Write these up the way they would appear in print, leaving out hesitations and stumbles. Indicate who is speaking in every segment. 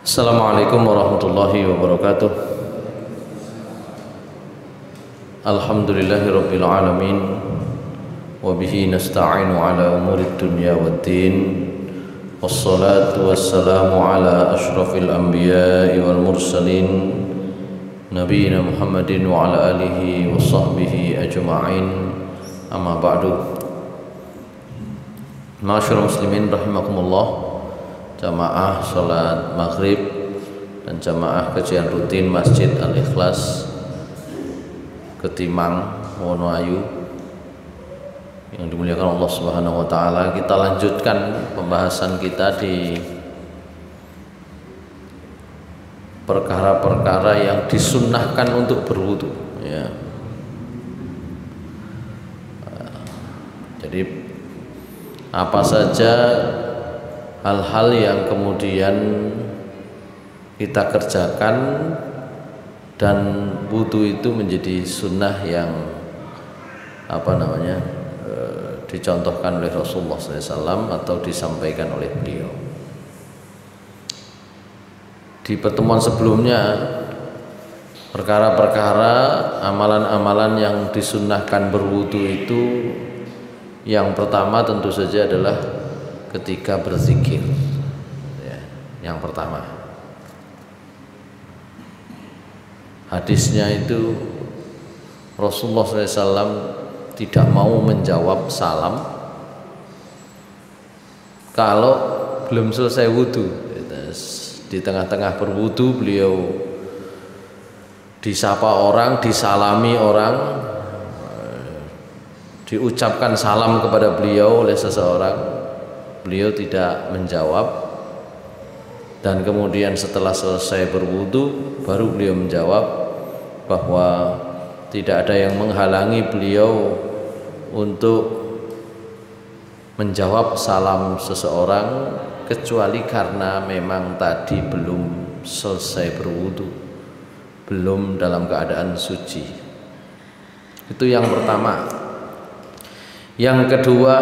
Speaker 1: Assalamualaikum warahmatullahi wabarakatuh. Alhamdulillahirabbil alamin wa bihi nasta'inu ala umurid dunya waddin. Wassalatu wassalamu ala asyrafil anbiya'i wal mursalin nabiyina Muhammadin wa ala alihi wa sahbihi ajma'in. Amma ba'du. Ma'asyiral muslimin rahimakumullah, jamaah salat maghrib dan jamaah kajian rutin Masjid Al-Ikhlas Ketimang Wonoayu yang dimuliakan Allah Subhanahu wa taala, kita lanjutkan pembahasan kita di perkara-perkara yang disunnahkan untuk berwudu, ya. Jadi apa saja hal-hal yang kemudian kita kerjakan dan wudu itu menjadi sunnah yang dicontohkan oleh Rasulullah SAW atau disampaikan oleh beliau. Di pertemuan sebelumnya, perkara-perkara amalan-amalan yang disunnahkan berwudu itu, yang pertama tentu saja adalah ketika berzikir, ya, yang pertama. Hadisnya itu Rasulullah SAW tidak mau menjawab salam kalau belum selesai wudu. Di tengah-tengah berwudu beliau disapa orang, disalami orang, diucapkan salam kepada beliau oleh seseorang, beliau tidak menjawab, dan kemudian setelah selesai berwudu baru beliau menjawab bahwa tidak ada yang menghalangi beliau untuk menjawab salam seseorang kecuali karena memang tadi belum selesai berwudu, belum dalam keadaan suci. Itu yang pertama. Yang kedua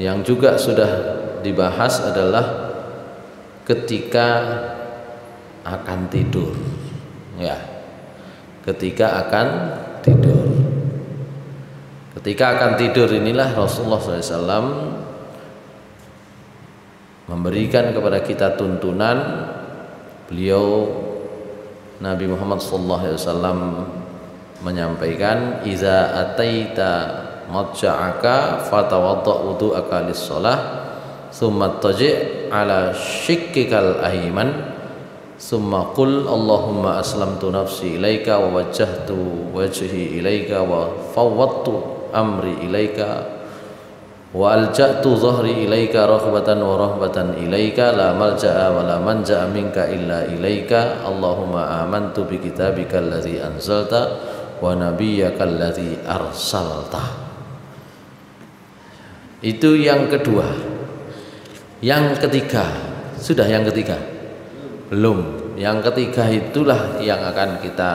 Speaker 1: yang juga sudah dibahas adalah ketika akan tidur, ya, ketika akan tidur. Ketika akan tidur inilah Rasulullah SAW memberikan kepada kita tuntunan. Beliau Nabi Muhammad SAW menyampaikan, "Iza ataita madja'aka fatawadda wudu'aka lis-shalah thumma taji' ala shikkikal ayman thumma qul Allahumma aslamtu nafsi ilaika wa wajjahtu wajhi ilaika wa fawwadtu amri ilaika wa alja'tu dhahri ilaika raghbatan wa rahbatan ilaika la malja'a wa la manja'a minka illa ilaika Allahumma amantu bi kitabikal ladzi anzalta wa nabiyyakal ladzi arsalta." Itu yang kedua. Yang ketiga, sudah yang ketiga? Belum. Yang ketiga itulah yang akan kita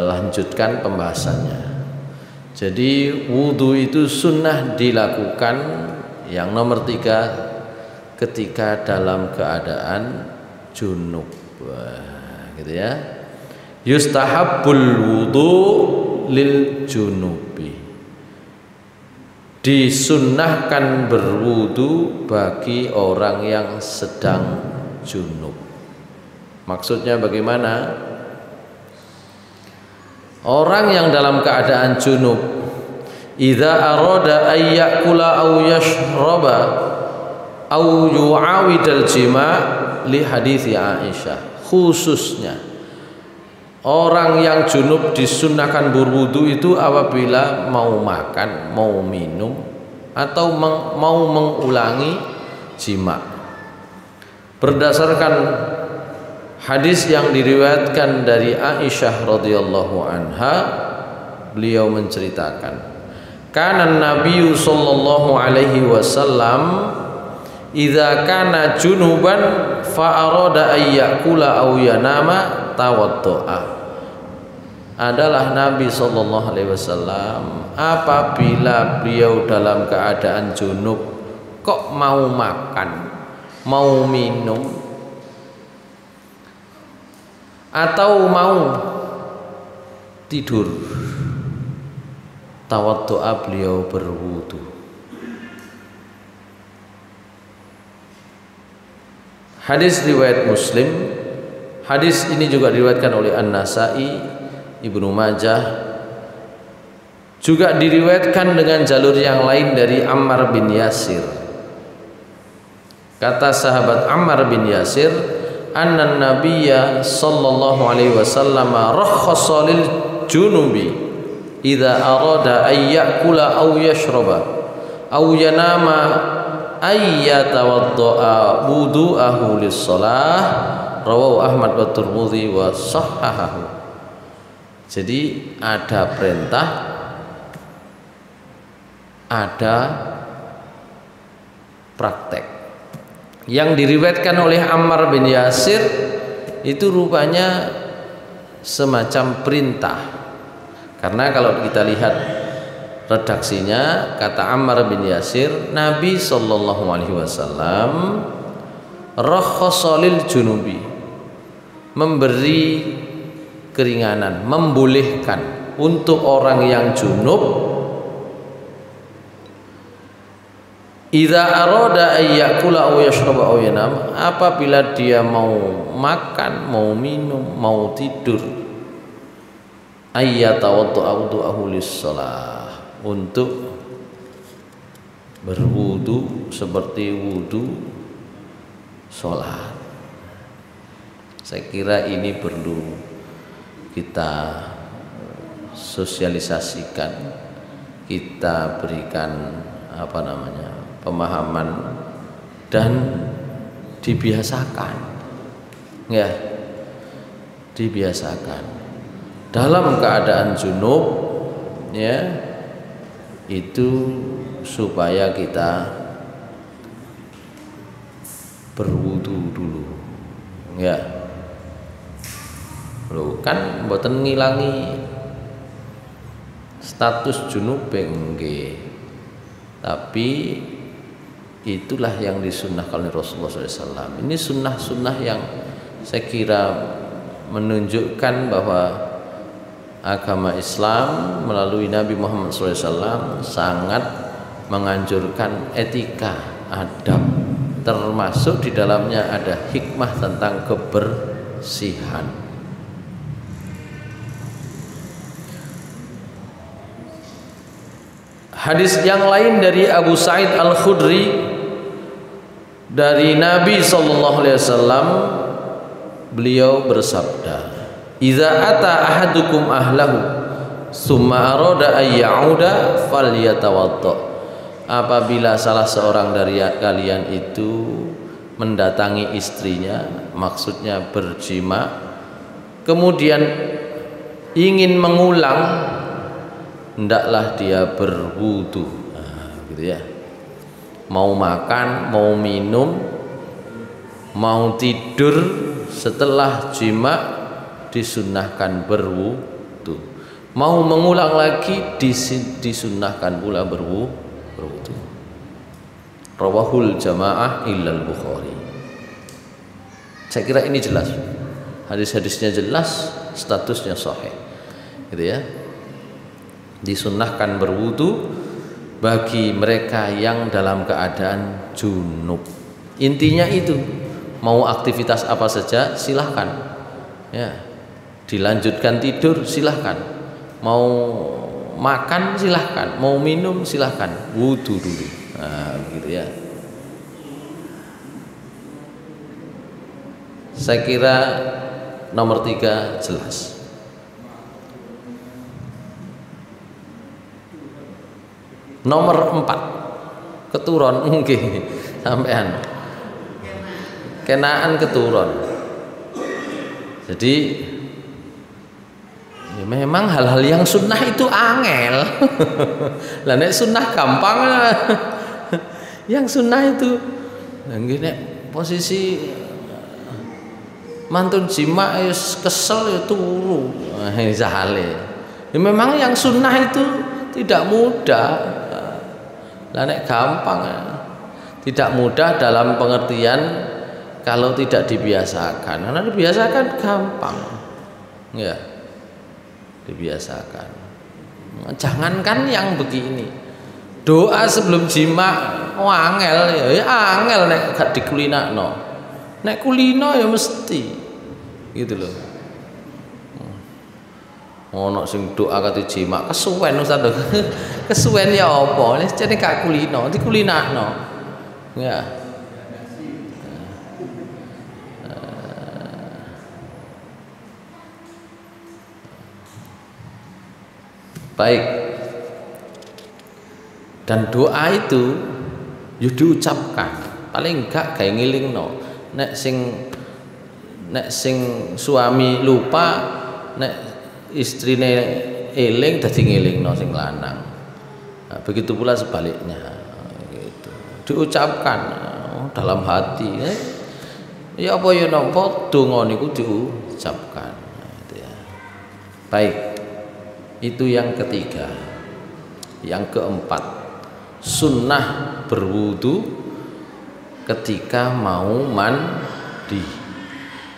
Speaker 1: lanjutkan pembahasannya. Jadi wudu itu sunnah dilakukan, yang nomor 3, ketika dalam keadaan junub, gitu ya. Yustahabbul wudu lil junubi, disunnahkan berwudu bagi orang yang sedang junub. Maksudnya bagaimana? Orang yang dalam keadaan junub, idza arada ay ya'kula aw yashraba aw yu'awidal jima' li hadits Aisyah, khususnya orang yang junub disunnahkan berwudu itu apabila mau makan, mau minum, atau mau mengulangi jima. Berdasarkan hadis yang diriwayatkan dari Aisyah radhiyallahu anha, beliau menceritakan, kana Nabi sallallahu alaihi wasallam idza kana junuban fa arada ay ya'kula aw yanama tawaddoa. Adalah Nabi sallallahu alaihi wasallam apabila beliau dalam keadaan junub kok mau makan, mau minum, atau mau tidur. Tawaddu'a, beliau berwudu. Hadis riwayat Muslim. Hadis ini juga diriwayatkan oleh An-Nasa'i, Ibnu Majah. Juga diriwayatkan dengan jalur yang lain dari Ammar bin Yasir. Kata sahabat Ammar bin Yasir, anna nabiyya sallallahu alaihi wasallam rakhkhasa lil junubi idza arada ay ya'kula aw yashraba aw yanama ay yatawaddaa wudu'ahu lis-shalah. Rawahu Ahmad wa Tirmidzi wa sahhahahu. Jadi ada perintah, ada praktek. Yang diriwayatkan oleh Ammar bin Yasir itu rupanya semacam perintah. Karena kalau kita lihat redaksinya, kata Ammar bin Yasir, Nabi sallallahu alaihi wasallam rakhkhasa lil junubi, memberi keringanan, membolehkan untuk orang yang junub, idza arada ay ya'kula aw yashraba aw yanam, apabila dia mau makan, mau minum, mau tidur, ayyatawadda'a wudu'ahu lis-shalah, untuk berwudu seperti wudu sholat. Saya kira ini perlu kita sosialisasikan, kita berikan pemahaman dan dibiasakan, ya, dibiasakan dalam keadaan junub, ya, itu supaya kita berwudu dulu, ya. Lho, kan mboten ngilangi status junub nggih, tapi itulah yang disunnahkan oleh Rasulullah SAW. Ini sunnah-sunnah yang saya kira menunjukkan bahwa agama Islam melalui Nabi Muhammad SAW sangat menganjurkan etika, adab, termasuk di dalamnya ada hikmah tentang kebersihan. Hadis yang lain dari Abu Sa'id Al-Khudri dari Nabi sallallahu alaihi wasallam, beliau bersabda, "Idza ata ahadukum ahlahu summa arada ay ya'uda falyatawadda." Apabila salah seorang dari kalian itu mendatangi istrinya, maksudnya berjima, kemudian ingin mengulang, hendaklah dia berwudu. Gitu ya. Mau makan, mau minum, mau tidur setelah jima disunnahkan berwudu. Mau mengulang lagi disunnahkan pula berwudu. Rawahul jamaah illal Bukhari. Saya kira ini jelas. Hadis-hadisnya jelas, statusnya sahih. Gitu ya. Disunnahkan berwudu bagi mereka yang dalam keadaan junub. Intinya itu, mau aktivitas apa saja silahkan, ya, dilanjutkan tidur silahkan, mau makan silahkan, mau minum silahkan, wudu dulu. Nah, begitu ya. Saya kira nomor 3 jelas. Nomor 4 keturun nggih sampean kenaan keturun. Jadi ya memang hal-hal yang sunnah itu angel. Lah nek sunnah gampang. Yang sunnah itu nggih nek posisi mantun jima kesel ya turu. Zahale. Ya memang yang sunnah itu tidak mudah. Lah nek gampang. Tidak mudah dalam pengertian kalau tidak dibiasakan. Karena dibiasakan gampang. Ya. Dibiasakan. Jangankan yang begini. Doa sebelum jima angel ya angel nek gak dikulinakno. Nek kulino ya mesti. Gitu loh. Ono sing doa kate jima kesuwen Ustaz. Kesuwen ya apa? Nek jane gak kulino, dikulinakno. Ya. Baik. Dan doa itu yo diucapkan. Paling enggak gawe ngelingno. Nek sing suami lupa, nek istrine eling dadi ngelingno sing lanang. Nah, begitu pula sebaliknya. Diucapkan dalam hati ya apa ya napa donga niku diucapkan gitu ya. Baik, itu yang ketiga. Yang keempat, sunnah berwudu ketika mau mandi,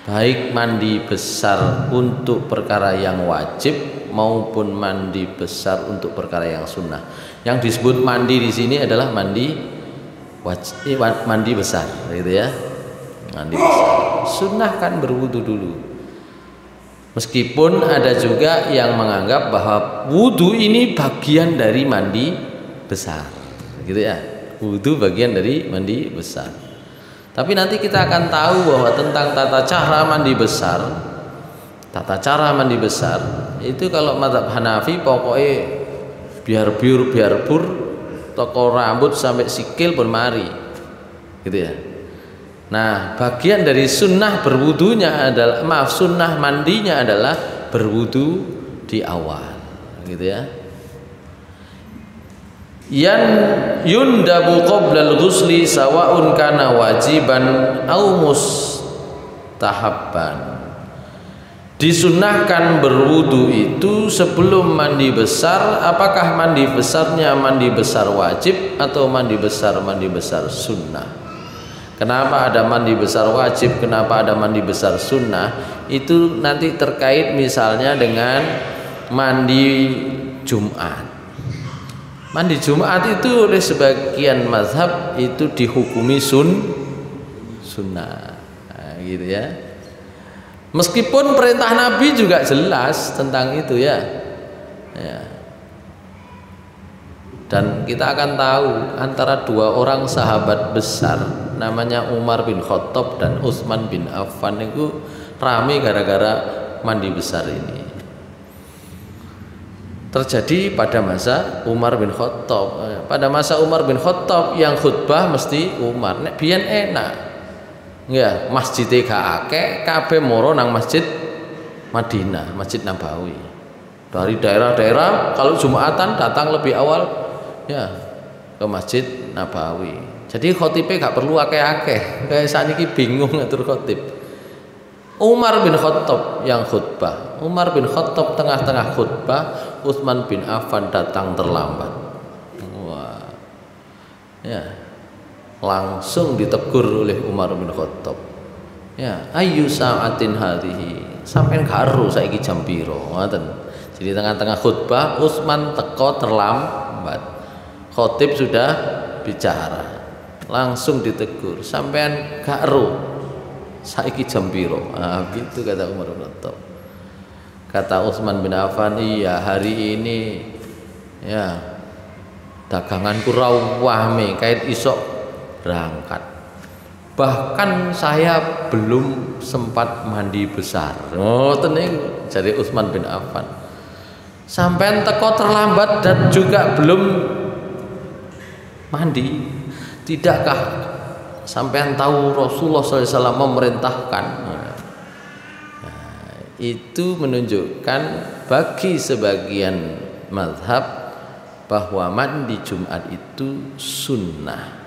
Speaker 1: baik mandi besar untuk perkara yang wajib maupun mandi besar untuk perkara yang sunnah. Yang disebut mandi di sini adalah mandi wajib, mandi besar gitu ya. Mandi besar. Sunnah kan berwudu dulu. Meskipun ada juga yang menganggap bahwa wudu ini bagian dari mandi besar gitu ya. Wudu bagian dari mandi besar. Tapi nanti kita akan tahu bahwa tentang tata cara mandi besar. Tata cara mandi besar itu kalau mazhab Hanafi pokoknya biar bur toko rambut sampai sikil pun mari gitu ya. Nah, bagian dari sunnah berwudunya adalah sunnah mandinya adalah berwudu di awal gitu ya. Yundabu qoblal ghusli sawa'un kana wajiban au mustahabban. Disunnahkan berwudu itu sebelum mandi besar. Apakah mandi besarnya mandi besar wajib atau mandi besar sunnah? Kenapa ada mandi besar wajib, kenapa ada mandi besar sunnah? Itu nanti terkait misalnya dengan mandi Jumat. Mandi Jumat itu oleh sebagian mazhab itu dihukumi sunnah, nah, gitu ya. Meskipun perintah Nabi juga jelas tentang itu ya. Dan kita akan tahu antara dua orang sahabat besar namanya Umar bin Khattab dan Utsman bin Affan itu rame gara-gara mandi besar ini. Terjadi pada masa Umar bin Khattab. Pada masa Umar bin Khattab yang khutbah mesti Umar. Nek biyen enak. Ya, masjid gak akeh, kabeh moro nang Masjid Madinah, Masjid Nabawi. Dari daerah-daerah kalau Jumatan datang lebih awal ya ke Masjid Nabawi. Jadi khotibe gak perlu akeh-akeh. Kayak saniki bingung ngatur khotib. Umar bin Khattab yang khutbah. Umar bin Khattab tengah-tengah khutbah, Utsman bin Affan datang terlambat. Wah. Ya. Langsung ditegur oleh Umar bin Khattab. Ya, ayu sa'atin hadhihi. Sampeyan karo saiki jam piro? Ngoten. Jadi tengah-tengah khutbah Utsman teko terlambat. Khatib sudah bicara. Langsung ditegur. Sampeyan karo saiki jam piro? Nah, gitu kata Umar bin Khattab. Kata Utsman bin Affan, iya hari ini ya daganganku rawame kait isok berangkat. Bahkan saya belum sempat mandi besar. Oh, tenang jadi Utsman bin Affan. Sampai teko terlambat dan juga belum mandi. Tidakkah sampean tahu Rasulullah SAW memerintahkan? Nah, itu menunjukkan bagi sebagian mazhab bahwa mandi Jumat itu sunnah.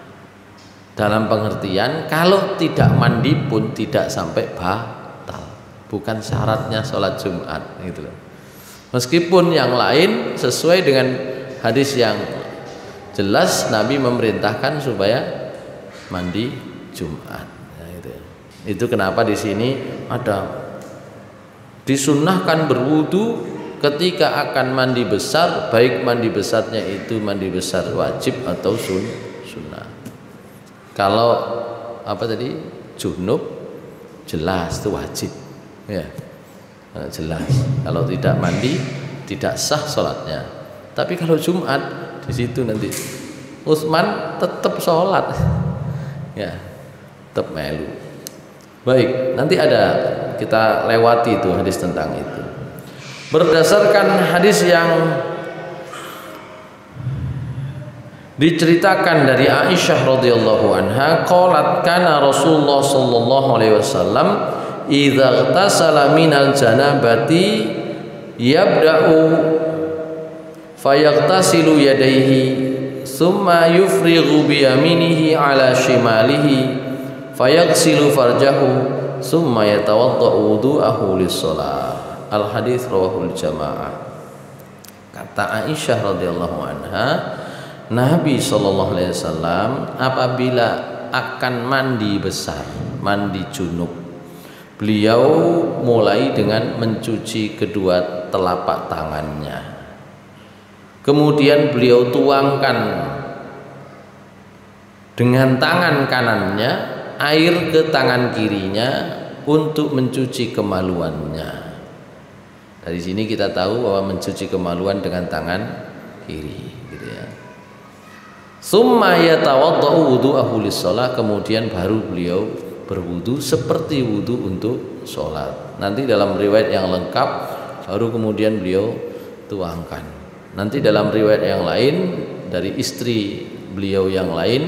Speaker 1: Dalam pengertian kalau tidak mandi pun tidak sampai batal, bukan syaratnya sholat Jumat gitu. Meskipun yang lain sesuai dengan hadis yang jelas Nabi memerintahkan supaya mandi Jumat. Nah, itu kenapa di sini ada disunnahkan berwudu ketika akan mandi besar, baik mandi besarnya itu mandi besar wajib atau sunnah. Kalau apa tadi junub jelas itu wajib, ya jelas. Kalau tidak mandi tidak sah sholatnya. Tapi kalau Jumat di situ nanti Utsman tetap sholat, ya tetap melu. Baik, nanti ada kita lewati itu hadis tentang itu. Berdasarkan hadis yang diceritakan dari Aisyah radhiyallahu anha, qalat kana Rasulullah sallallahu alaihi wasallam idza ightasala minal janabati yabda'u fayaghtasilu yadayhi thumma yufrighu bi yaminihi ala shimalihi fayaghsilu farjahu thumma yatawaddau wudu'ahu lis-shalah. Al hadis rawahul jamaah. Kata Aisyah radhiyallahu anha, Nabi sallallahu alaihi wasallam apabila akan mandi besar, mandi junub, beliau mulai dengan mencuci kedua telapak tangannya. Kemudian beliau tuangkan dengan tangan kanannya air ke tangan kirinya untuk mencuci kemaluannya. Dari sini kita tahu bahwa mencuci kemaluan dengan tangan kiri, gitu ya. Summa yatawaddau wudu'ahu lis-shalah, kemudian baru beliau berwudu seperti wudu untuk sholat. Nanti dalam riwayat yang lengkap baru kemudian beliau tuangkan. Nanti dalam riwayat yang lain dari istri beliau yang lain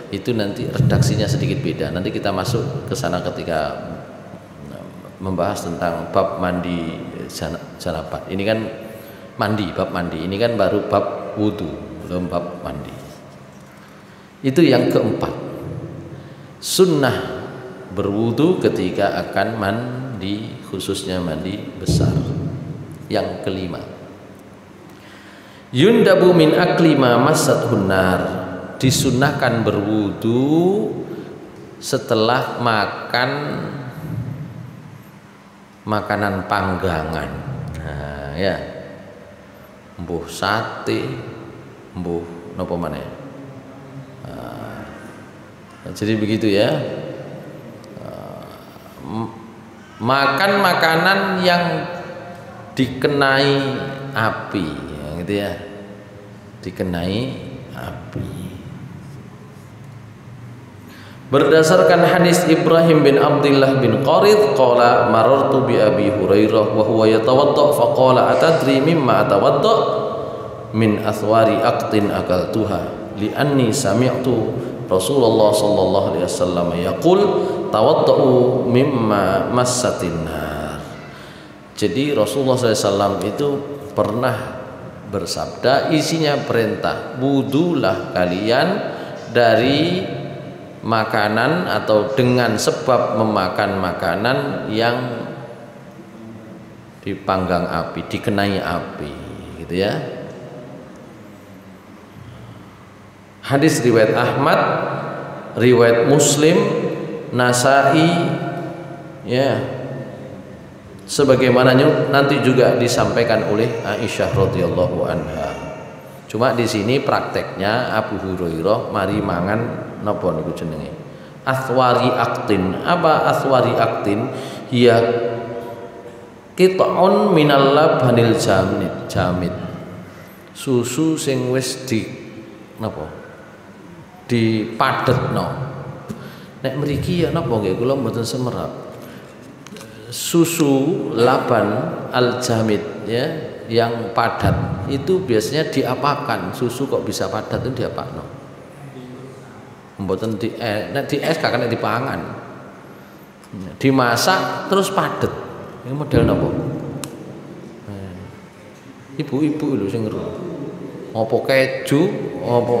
Speaker 1: itu nanti redaksinya sedikit beda. Nanti kita masuk ke sana ketika membahas tentang bab mandi janabat. Ini kan mandi, bab mandi. Ini kan baru bab wudu, belum bab mandi. Itu yang keempat. Sunnah berwudu ketika akan mandi, khususnya mandi besar. Yang kelima, yundabu min akli ma massathun nar, disunnahkan berwudu setelah makan makanan panggangan. Nah, ya. Mbuh sate, mbuh napa maneh. Jadi begitu ya. Makan makanan yang dikenai api, gitu ya. Dikenai api. Berdasarkan hadis Ibrahim bin Abdullah bin Qarid qala marartu bi Abi Hurairah wa huwa yatawadda fa qala atadri mimma atawadda min athwari aqtin akaltuha li anni sami'tu Rasulullah sallallahu alaihi wasallam yaqul tawaddau mimma massatin nar. Jadi Rasulullah SAW itu pernah bersabda, isinya perintah, wudulah kalian dari makanan atau dengan sebab memakan makanan yang dipanggang api, dikenai api, gitu ya. Hadis riwayat Ahmad, riwayat Muslim, Nasai, ya. Sebagaimana nanti juga disampaikan oleh Aisyah radhiyallahu anha. Cuma di sini prakteknya Abu Hurairah mari mangan napa niku jenenge? Athwari aktin. Apa athwari aktin? Ya qit'un minal labanil jamid. Susu sing wis di napa? Dipadhetno. Nek mriki ya napa nggih kula mboten semerap. Susu laban al-jamid ya, yang padat itu biasanya diapakan? Susu kok bisa padat itu diapakno? Mboten di es kakane dipangan. Dimasak terus padet. Ini model napa? Ibu-ibu lho sing ngeru. Apa keju, apa?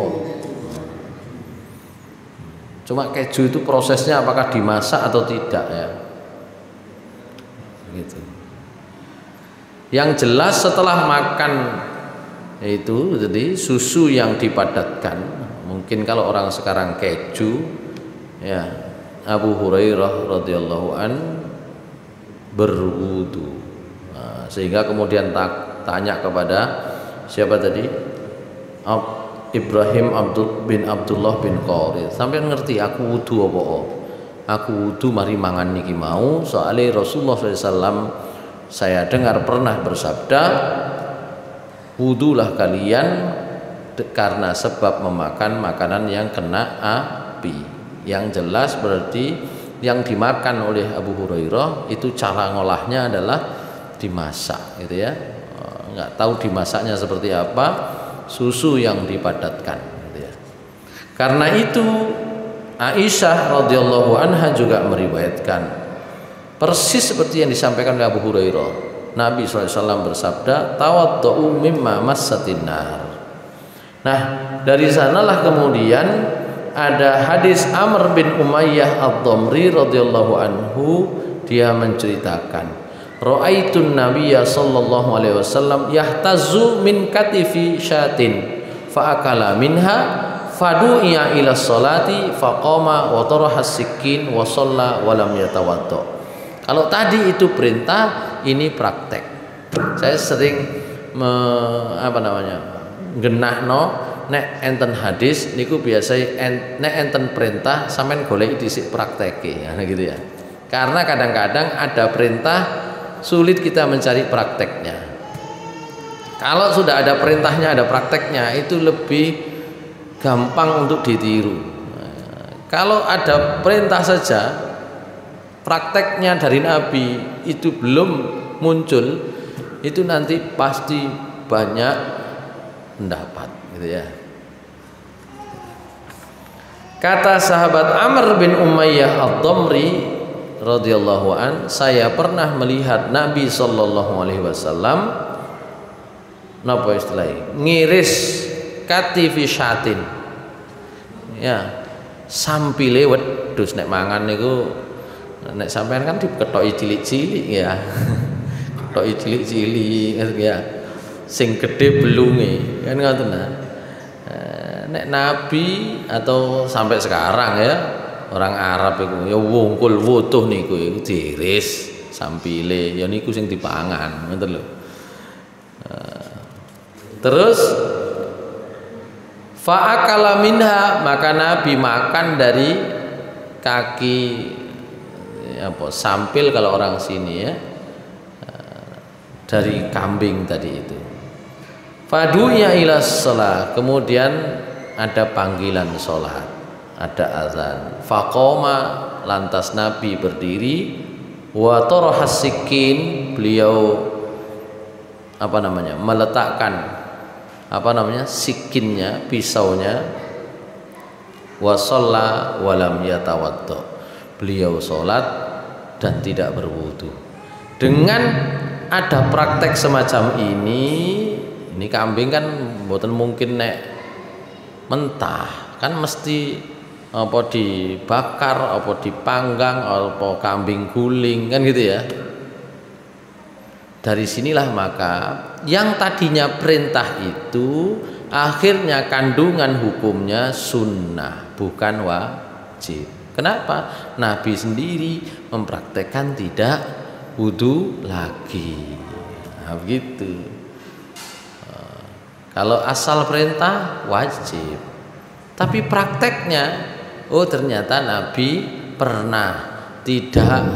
Speaker 1: Cuma keju itu prosesnya apakah dimasak atau tidak ya? Gitu. Yang jelas setelah makan itu jadi susu yang dipadatkan. Mungkin kalau orang sekarang keju ya, Abu Hurairah radhiyallahu an berwudu. Sehingga kemudian tanya kepada siapa tadi? Ibrahim bin Abdullah bin Qarid. Sampai ngerti aku wudu apa? Aku wudu mari mangan niki mau, soalnya Rasulullah SAW saya dengar pernah bersabda, wudulah kalian karena sebab memakan makanan yang kena api. Yang jelas berarti yang dimakan oleh Abu Hurairah itu cara ngolahnya adalah dimasak, gitu ya. Nggak tahu dimasaknya seperti apa, susu yang dipadatkan, gitu ya. Karena itu Aisyah radhiyallahu anha juga meriwayatkan persis seperti yang disampaikan oleh Abu Hurairah. Nabi SAW bersabda, tawaddu'u mimma massatin nar. Nah, dari sanalah kemudian ada hadis Amr bin Umayyah ad-Dhamri radhiyallahu anhu, dia menceritakan, ra'aitun nabiyya sallallahu alaihi wasallam yahtazu min katifi syatin fa akala minha fadu'iya ila sholati faqama wa taraha sikin wa shalla wa lam yatawaddo. Kalau tadi itu perintah, ini praktek. Saya sering genahno nek enten hadis niku biasa nek enten perintah sampean goleki dhisik prakteke, ya gitu ya. Karena kadang-kadang ada perintah sulit kita mencari prakteknya. Kalau sudah ada perintahnya, ada prakteknya, itu lebih gampang untuk ditiru. Kalau ada perintah saja, prakteknya dari Nabi itu belum muncul, itu nanti pasti banyak pendapat, gitu ya. Kata sahabat Amr bin Umayyah ad-Dhamri radhiyallahu an, saya pernah melihat Nabi sallallahu alaihi wasallam napa istilahnya ngiris katifi syatin, ya, sampile wedhus nek mangan niku, nek sampean kan diketoki cilik-cilik ya. Ketoki cilik-cilik ya, sing gede belunge kan ngoten. Nek Nabi atau sampai sekarang ya, orang Arab itu ya wungkul wutuh niku diiris sampile ya niku sing dipangan, ngoten lho. Terus fa'akala minha, maka Nabi makan dari kaki sampil kalau orang sini ya, dari kambing tadi itu. Fadu'ya ila shalah, kemudian ada panggilan sholat, ada azan. Faqoma, lantas Nabi berdiri, wa tarahas sikin, beliau meletakkan sikinnya, pisaunya, wa shalla wa lam yatawaddo, beliau sholat dan tidak berwudu. Dengan ada praktek semacam ini kambing kan mboten mungkin nek mentah, kan mesti apa dibakar, apa dipanggang, apa kambing guling, kan gitu ya. Dari sinilah maka yang tadinya perintah itu akhirnya kandungan hukumnya sunnah, bukan wajib. Kenapa? Nabi sendiri mempraktekkan tidak wudu lagi. Nah, begitu. Kalau asal perintah wajib, tapi prakteknya, oh ternyata Nabi pernah tidak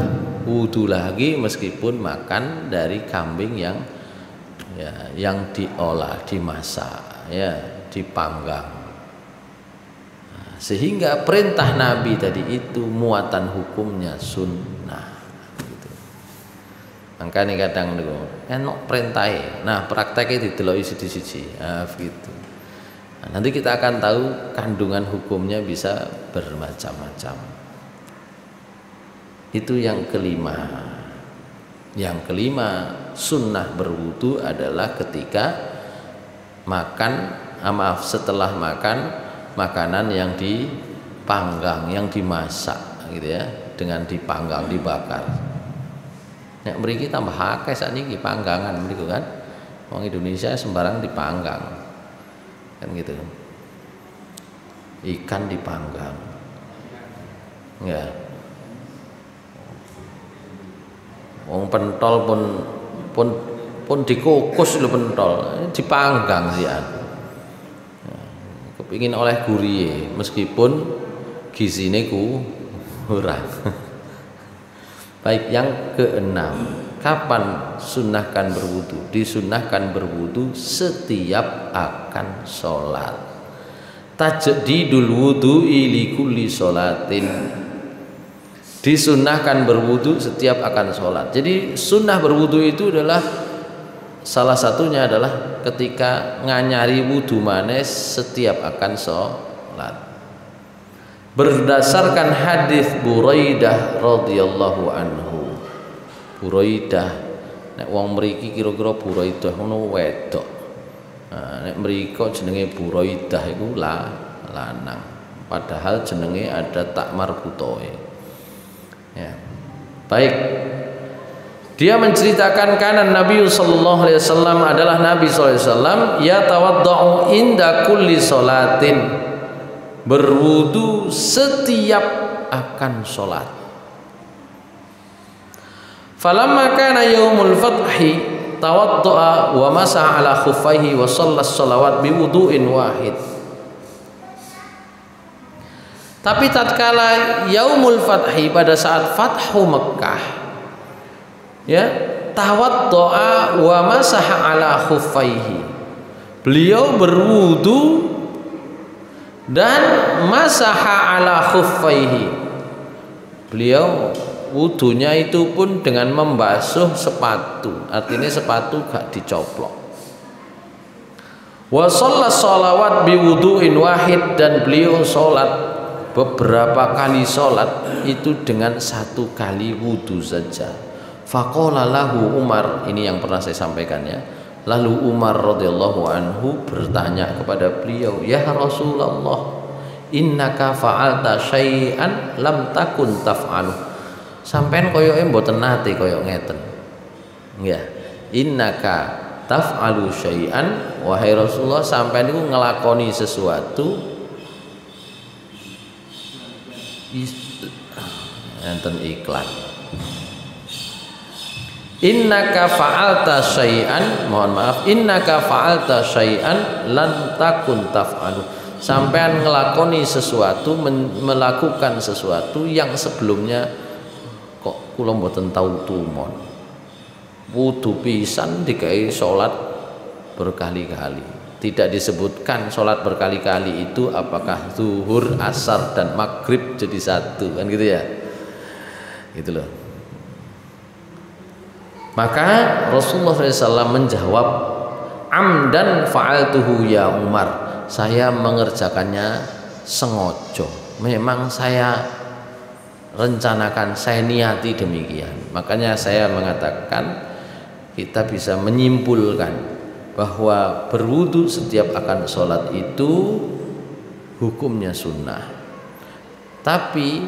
Speaker 1: wudu lagi meskipun makan dari kambing yang diolah, dimasak, ya, dipanggang. Sehingga perintah Nabi tadi itu muatan hukumnya sunnah. Makanya kadang niku enak perintahe, nah prakteknya dideloki siji-siji, gitu. Nah, nanti kita akan tahu kandungan hukumnya bisa bermacam-macam. Itu yang kelima. Yang kelima, sunnah berwudu adalah ketika setelah makan makanan yang dipanggang, yang dimasak, gitu ya, dengan dipanggang, dibakar. Nek mriki tambah akeh sakniki panggangan mriku kan. Wong Indonesia sembarang dipanggang. Kan gitu. Ikan dipanggang. Ya. Wong pentol pun dikukus lho pentol, dipanggang sian. Kepingin oleh guriye meskipun gizine kurang. Baik, yang keenam, kapan sunnahkan berwudu? Disunnahkan berwudu setiap akan sholat. Tajdidul wudu'i li kulli sholatin. Disunnahkan berwudu setiap akan sholat. Jadi sunnah berwudu itu adalah salah satunya adalah ketika nganyari wudu manes setiap akan sholat. Berdasarkan hadis Buraidah radhiyallahu anhu. Buraidah, nek wong mriki kira-kira Buraidah ngono wedok. Nah, nek mriko jenenge Buraidah iku lanang. Padahal jenenge ada tak marbutoe. Ya. Baik. Dia menceritakan kanan Nabi sallallahu alaihi wasallam adalah Nabi sallallahu alaihi wasallam ya tawaddau inda kulli salatin, berwudu setiap akan salat. Falamma kana yaumul fathi tawaddaa wa masaha ala khuffaihi wa shallas shalawat bi wudu'in wahid. Tapi tatkala yaumul fathi, pada saat fathu Mekkah, ya, tawaddoa wa masaha ala khuffaihi, beliau berwudu dan masaha ala khuffaihi, beliau wudunya itu pun dengan membasuh sepatu, artinya sepatu gak dicoplok. Wa shallas shalawat bi wudu'in wahid, dan beliau sholat beberapa kali sholat itu dengan satu kali wudu saja. Faqala lahu Umar, ini yang pernah saya sampaikan ya. Lalu Umar radhiyallahu anhu bertanya kepada beliau, ya Rasulullah, innaka fa'alta syai'an lam takun taf'alu. Sampeyan koyoke mboten nate koyo ngeten. Ya, innaka taf'alu syai'an, wahai Rasulullah, sampeyan niku ngelakoni sesuatu enten iklan. Innaka fa'alta syai'an, mohon maaf, innaka fa'alta syai'an lan takun taf'alu. Sampean ngelakoni sesuatu, melakukan sesuatu yang sebelumnya kok kula mboten tau tumon. Wudu pisan digawe salat berkali-kali. Tidak disebutkan sholat berkali-kali itu apakah zuhur, asar, dan maghrib jadi satu, kan gitu ya, gitu loh. Maka Rasulullah SAW menjawab, amdan fa'altuhu ya Umar, saya mengerjakannya sengojo, memang saya rencanakan, saya niati demikian. Makanya saya mengatakan kita bisa menyimpulkan bahwa berwudu setiap akan sholat itu hukumnya sunnah. Tapi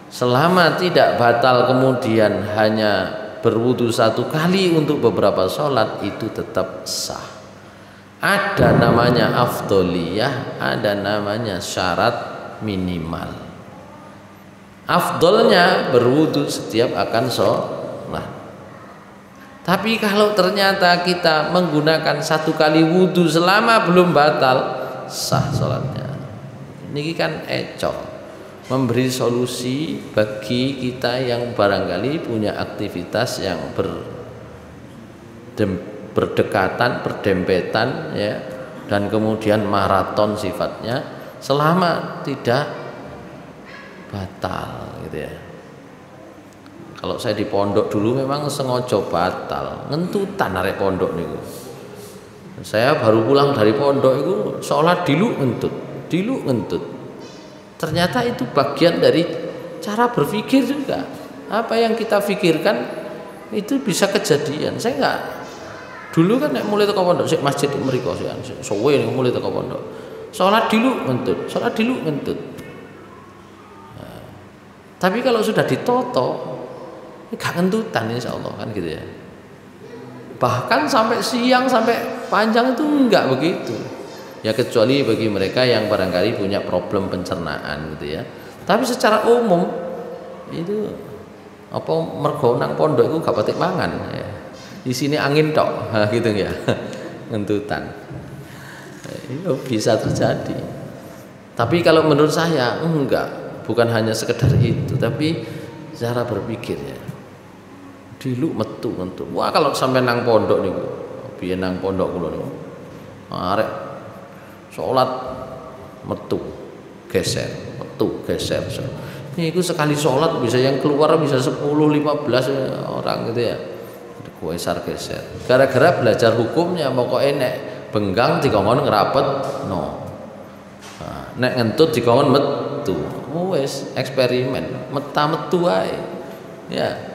Speaker 1: selama tidak batal kemudian hanya berwudu satu kali untuk beberapa sholat, itu tetap sah. Ada namanya afdoliyah, ada namanya syarat minimal. Afdolnya berwudu setiap akan sholat. Tapi kalau ternyata kita menggunakan satu kali wudu selama belum batal, sah sholatnya. Ini kan ecok, memberi solusi bagi kita yang barangkali punya aktivitas yang berdekatan, berdempetan, ya, dan kemudian maraton sifatnya, selama tidak batal, gitu ya. Kalau saya di pondok dulu memang sengaja batal, ngentutan arek pondok niku. Saya baru pulang dari pondok itu sholat dilu ngentut. Ternyata itu bagian dari cara berpikir juga. Apa yang kita pikirkan itu bisa kejadian. Saya enggak dulu kan nek mulai teko pondok sik masjid mriko sik suwe mulai teko pondok. Sholat dilu ngentut. Nah, tapi kalau sudah ditoto gak ngentutan insyaallah, kan gitu ya. Bahkan sampai siang sampai panjang itu enggak begitu. Ya kecuali bagi mereka yang barangkali punya problem pencernaan gitu ya. Tapi secara umum itu apa mergo nang pondok iku gak patek mangan ya. Di sini angin tok gitu ya. Ngentutan. Itu bisa terjadi. Tapi kalau menurut saya enggak, bukan hanya sekedar itu, tapi cara berpikir ya. Dilu metu ngentu. Wah kalau sampai nang pondok niku, biyen nang pondok kula niku. Arek salat metu geser, metu geser. Niku sekali salat bisa yang keluar bisa 10 15 orang gitu ya. Geser geser. Gara-gara belajar hukumnya pokoknya nek benggang dikongkon ngerapet no. Nah, nek ngentut dikongkon metu. Wes eksperimen, metu ae. Ya.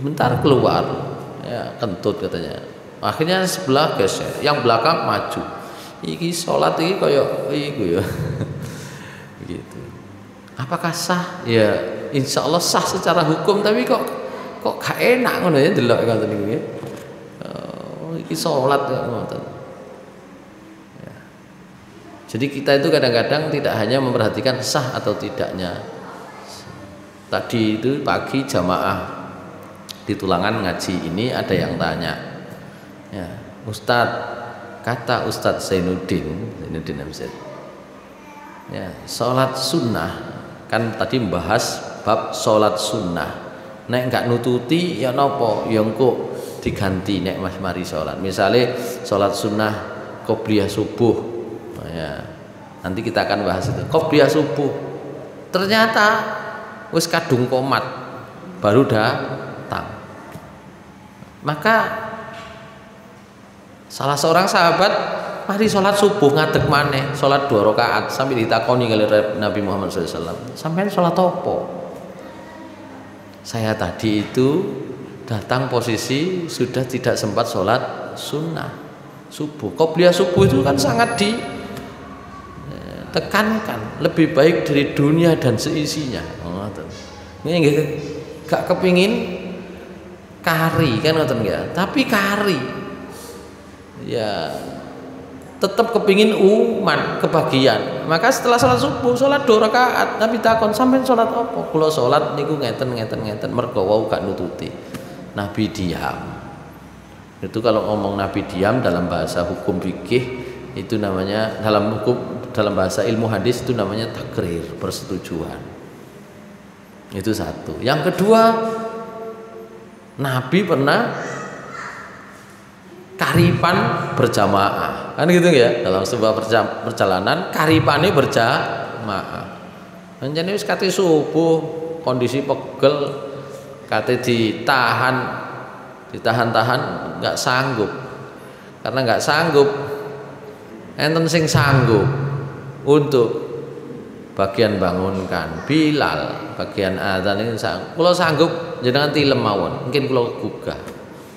Speaker 1: Bentar keluar. Ya, kentut katanya. Akhirnya sebelah geser, yang belakang maju. Iki salat iki kaya iku ya. Gitu. Apakah sah? Ya, insya Allah sah secara hukum, tapi kok gak enak ngono ya delok ngoten niku ya. Iki salat kok ngoten. Ya. Jadi kita itu kadang-kadang tidak hanya memperhatikan sah atau tidaknya. Tadi itu pagi jamaah di Tulangan ngaji ini ada yang tanya, ya Ustadz, kata Ustadz Zainuddin MZ, ya sholat sunnah kan tadi membahas bab sholat sunnah, nek nggak nututi ya nopo, yang kok diganti nek mas mari sholat, misalnya sholat sunnah qobliyah subuh, ya nanti kita akan bahas itu qobliyah subuh, ternyata wis kadung komat baru datang. Maka salah seorang sahabat mari sholat subuh ngadeg maneh, sholat 2 rakaat sambil ditakoni kali Nabi Muhammad SAW, sampai sholat apa? Saya tadi itu datang posisi sudah tidak sempat sholat sunnah subuh. Qobliyah subuh itu kan sangat ditekankan, lebih baik dari dunia dan seisinya. Ini gak kepingin kari kan ngoten ya, tapi kari ya tetap kepingin umat kebagian. Maka setelah sholat subuh sholat 2 rakaat, Nabi takon sampean sholat apa? Kula sholat niku ngeten mergo wau gak nututi. Nabi diam. Itu kalau ngomong Nabi diam dalam bahasa hukum fikih itu namanya, dalam bahasa ilmu hadis itu namanya takrir, persetujuan. Itu satu. Yang kedua, Nabi pernah karipan berjamaah, kan gitu ya, dalam sebuah perjalanan karipane berjamaah. Anjane wis kate subuh, kondisi pegel, kate ditahan nggak sanggup. Karena nggak sanggup, enten sing sanggup untuk bagian bangunkan Bilal, bagian adzan ini sanggup. Kula sanggup jenengan tilem mawon, mungkin kula gugah.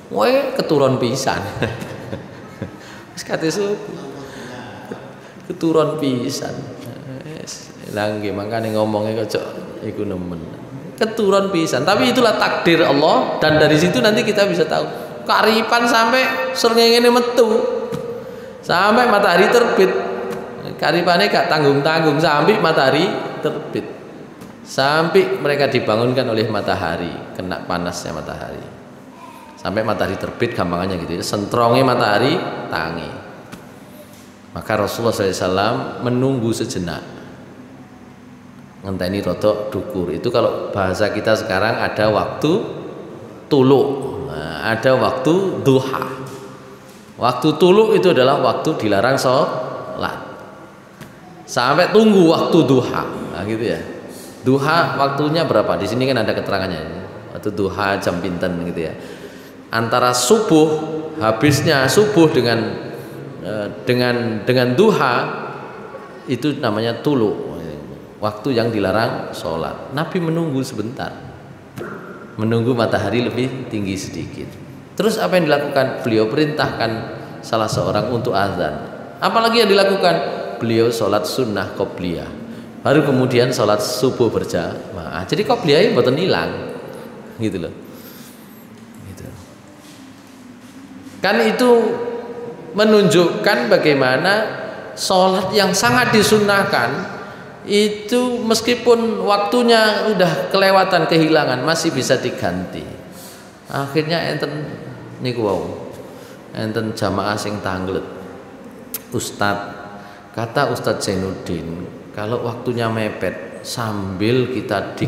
Speaker 1: Wae keturun pisan. Wis kate keturun pisan. Lah nggih mangkane ngomongnya kok iku nemen. Keturun pisan, tapi itulah takdir Allah, dan dari situ nanti kita bisa tahu. Karipan sampai srengenge metu. Sampai matahari terbit. Karipane gak tanggung-tanggung sampai matahari terbit. Sampai mereka dibangunkan oleh matahari, kena panasnya matahari. Sampai matahari terbit gampangannya gitu ya. Sentrongnya matahari tangi. Maka Rasulullah SAW menunggu sejenak. Ngenteni rodok dukur. Itu kalau bahasa kita sekarang ada waktu tuluk, nah, ada waktu duha. Waktu tuluk itu adalah waktu dilarang sholat. Sampai tunggu waktu duha, nah, gitu ya. Duha waktunya berapa? Di sini kan ada keterangannya. Waktu duha jam pinten gitu ya. Antara subuh, habisnya subuh dengan duha itu namanya tuluk. Waktu yang dilarang sholat. Nabi menunggu sebentar, menunggu matahari lebih tinggi sedikit. Terus apa yang dilakukan? Beliau perintahkan salah seorang untuk azan. Apalagi yang dilakukan? Beliau sholat sunnah qobliyah. Baru kemudian sholat subuh berjamaah. Jadi qobliyah mboten hilang, gitu loh. Gitu. Kan itu menunjukkan bagaimana sholat yang sangat disunnahkan itu meskipun waktunya udah kelewatan kehilangan masih bisa diganti. Akhirnya enten niku wau. Enten jamaah sing tanglet. Kata Ustadz Zainuddin, kalau waktunya mepet sambil kita di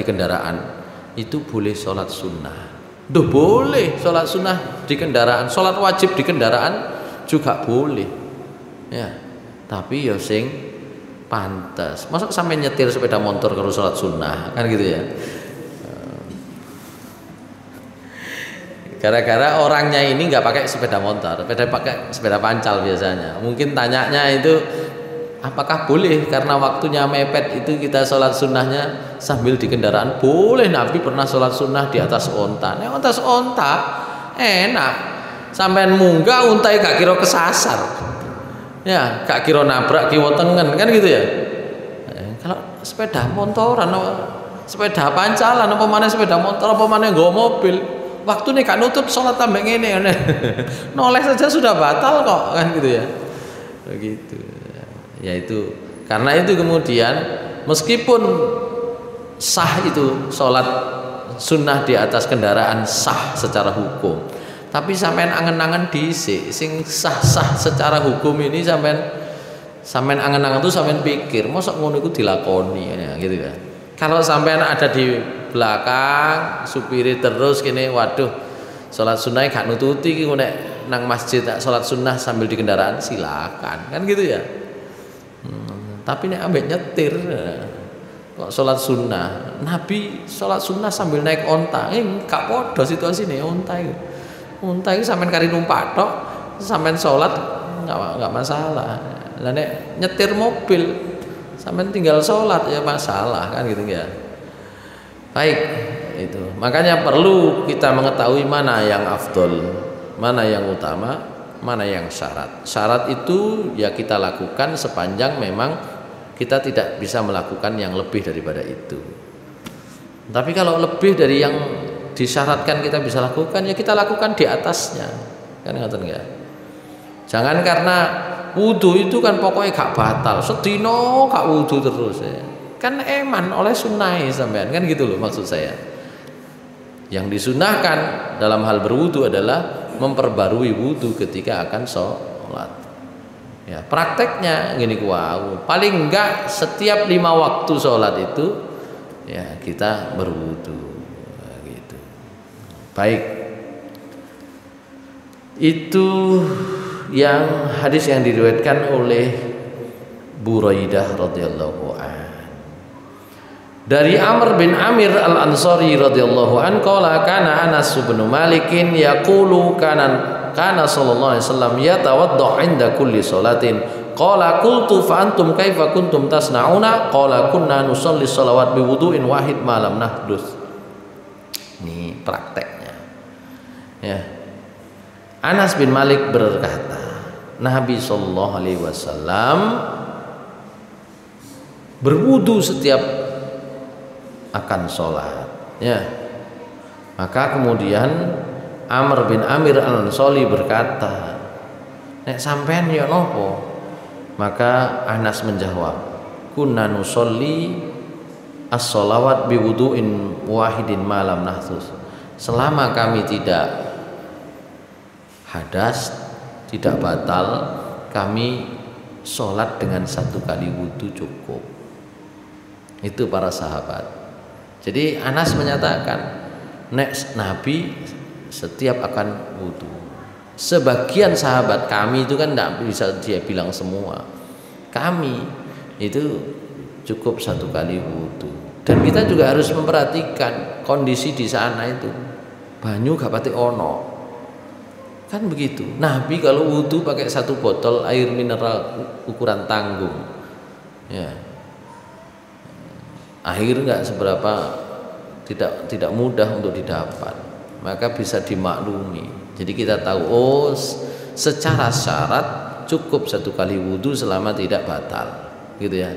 Speaker 1: kendaraan itu boleh sholat sunnah. Duh, boleh sholat sunnah di kendaraan, sholat wajib di kendaraan juga boleh. Ya, tapi ya sing pantes. Masa sampai nyetir sepeda motor kalau sholat sunnah kan gitu ya? Gara-gara orangnya ini nggak pakai sepeda motor, pakai sepeda pancal biasanya. Mungkin tanyanya itu apakah boleh karena waktunya mepet itu kita sholat sunnahnya sambil di kendaraan? Boleh, Nabi pernah sholat sunnah di atas onta. Nah, atas onta enak, sampean munggah untai gak kira kesasar, ya gak kira nabrak kiwa tengen kan gitu ya. Kalau sepeda motoran, sepeda pancalan, apa mana sepeda motor, apa mana nggawa mobil, waktu nih kan nutup sholat tambah ngene noleh saja sudah batal kok kan gitu ya. Begitu. Yaitu karena itu kemudian meskipun sah itu sholat sunnah di atas kendaraan sah secara hukum, tapi sampean angen-angen dhisik sing sah-sah secara hukum ini sampean angen-angen tuh sampean pikir mosok ngono iku dilakoni ya gitu kan. Kalau sampean ada di belakang supiri terus kene, waduh sholat sunnah gak nututi ki nek nang masjid sholat sunnah sambil di kendaraan silakan kan gitu ya. Tapi nek ambek nyetir kok sholat sunnah, Nabi sholat sunnah sambil naik onta, gak podo situasi nih onta itu sampean kari numpak tok, sampean sholat nggak masalah. Lah nek nyetir mobil sampean tinggal sholat ya masalah kan gitu ya. Baik, itu makanya perlu kita mengetahui mana yang afdol, mana yang utama, mana yang syarat. Syarat itu ya kita lakukan sepanjang memang kita tidak bisa melakukan yang lebih daripada itu. Tapi kalau lebih dari yang disyaratkan kita bisa lakukan, ya kita lakukan di atasnya, kan ngoten ya. Jangan karena wudu itu kan pokoknya gak batal, sedino gak wudu terus ya. Kan eman oleh sunnah sampean kan gitu loh maksud saya. Yang disunahkan dalam hal berwudu adalah memperbarui wudu ketika akan sholat. Ya, prakteknya gini wow, paling enggak setiap 5 waktu sholat itu ya kita berwudu gitu. Baik, itu yang hadis yang diriwayatkan oleh Buraidah radhiyallahu anhu. Dari Amr bin Amir al-Ansari radhiyallahu anhu qala kana Anas bin Malikin yaqulu kana sallallahu alaihi wasallam yatawadda 'inda kulli salatin qala qultu fa antum kaifa kuntum tasnauna qala kunna nusalli shalawat bi wudu'in wahid ma lam nahdus. Ini prakteknya ya. Anas bin Malik berkata, Nabi sallallahu alaihi wasallam berwudu setiap akan sholat ya. Maka kemudian Amr bin Amir al-Ansari berkata, nek sampean ya nopo? Maka Anas menjawab, kunna nusolli as-sholawat bi wudu'in wahidin malam nahsus. Selama kami tidak hadas, tidak batal, kami sholat dengan 1 kali wudu cukup. Itu para sahabat. Jadi Anas menyatakan, nek Nabi setiap akan wudu. Sebagian sahabat kami itu kan tidak bisa dia bilang semua. Kami itu cukup 1 kali wudu. Dan kita juga harus memperhatikan kondisi di sana itu. Banyu gak pati ono. Kan begitu. Nabi kalau wudu pakai 1 botol air mineral ukuran tanggung. Ya. Air nggak seberapa, tidak mudah untuk didapat, maka bisa dimaklumi. Jadi kita tahu, oh secara syarat cukup 1 kali wudu selama tidak batal, gitu ya.